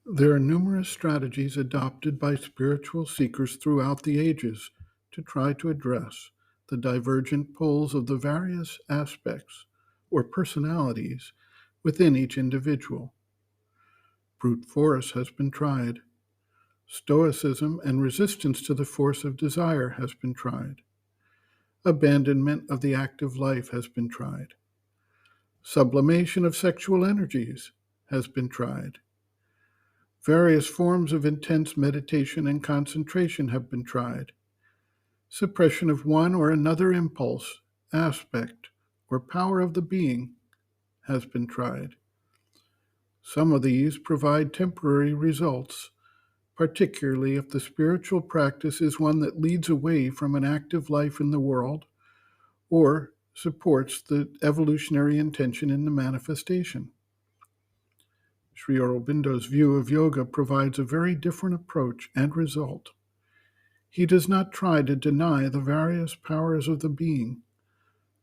There are numerous strategies adopted by spiritual seekers throughout the ages to try to address the divergent poles of the various aspects or personalities within each individual. Brute force has been tried. Stoicism and resistance to the force of desire has been tried. Abandonment of the active life has been tried. Sublimation of sexual energies has been tried. Various forms of intense meditation and concentration have been tried. Suppression of one or another impulse, aspect, or power of the being has been tried. Some of these provide temporary results, particularly if the spiritual practice is one that leads away from an active life in the world or supports the evolutionary intention in the manifestation. Sri Aurobindo's view of yoga provides a very different approach and result. He does not try to deny the various powers of the being.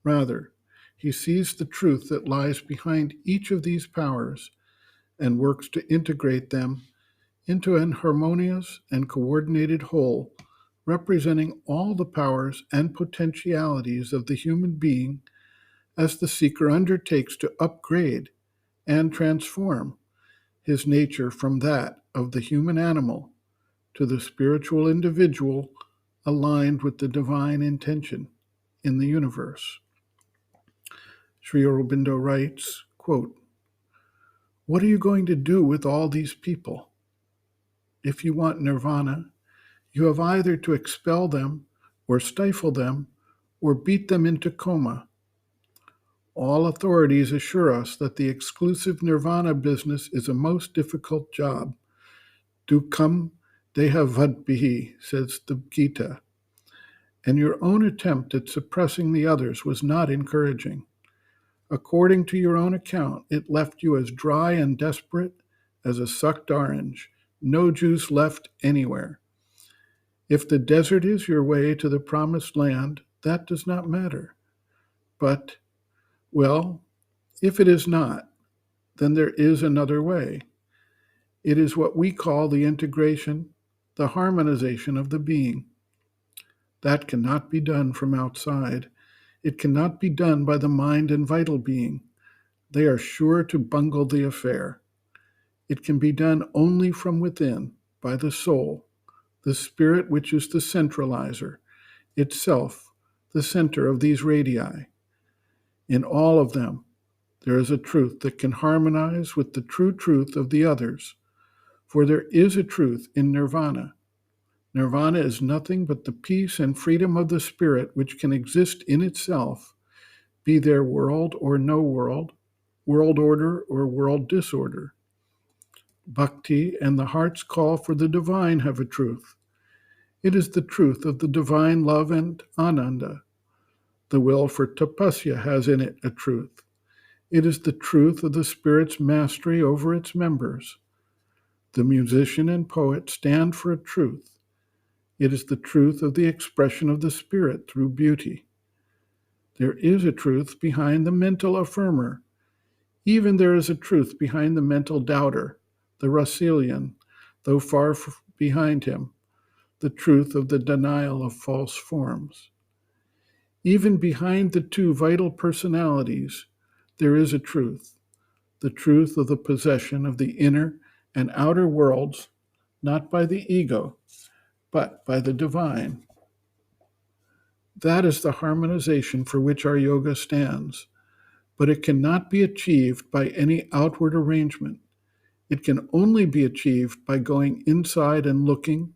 Rather, he sees the truth that lies behind each of these powers and works to integrate them into an harmonious and coordinated whole, representing all the powers and potentialities of the human being as the seeker undertakes to upgrade and transform his nature from that of the human animal to the spiritual individual aligned with the divine intention in the universe. Sri Aurobindo writes, quote, "What are you going to do with all these people? If you want nirvana, you have either to expel them or stifle them or beat them into coma. All authorities assure us that the exclusive nirvana business is a most difficult job. Dukkham dehavadbihi, says the Gita, and your own attempt at suppressing the others was not encouraging. According to your own account, it left you as dry and desperate as a sucked orange, no juice left anywhere. If the desert is your way to the promised land, that does not matter. But, well, if it is not, then there is another way. It is what we call the integration, the harmonization of the being. That cannot be done from outside. It cannot be done by the mind and vital being. They are sure to bungle the affair. It can be done only from within, by the soul, the spirit which is the centralizer, itself the center of these radii. In all of them, there is a truth that can harmonize with the true truth of the others, for there is a truth in nirvana. Nirvana is nothing but the peace and freedom of the spirit which can exist in itself, be there world or no world, world order or world disorder. Bhakti and the heart's call for the divine have a truth. It is the truth of the divine love and ananda. The will for tapasya has in it a truth. It is the truth of the spirit's mastery over its members. The musician and poet stand for a truth. It is the truth of the expression of the spirit through beauty. There is a truth behind the mental affirmer. Even there is a truth behind the mental doubter, the Rasilian, though far behind him, the truth of the denial of false forms. Even behind the two vital personalities, there is a truth, the truth of the possession of the inner and outer worlds, not by the ego, but by the divine. That is the harmonization for which our yoga stands, but it cannot be achieved by any outward arrangement. It can only be achieved by going inside and looking,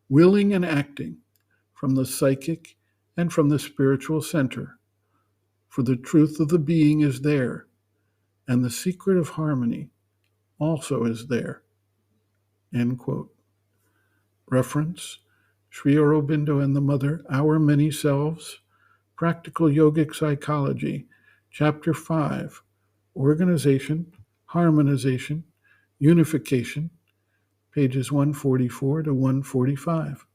willing and acting from the psychic and from the spiritual center. For the truth of the being is there, and the secret of harmony also is there. End quote. Reference, Sri Aurobindo and the Mother, Our Many Selves, Practical Yogic Psychology, Chapter 5, Organization, Harmonization, Unification, pages 144 to 145.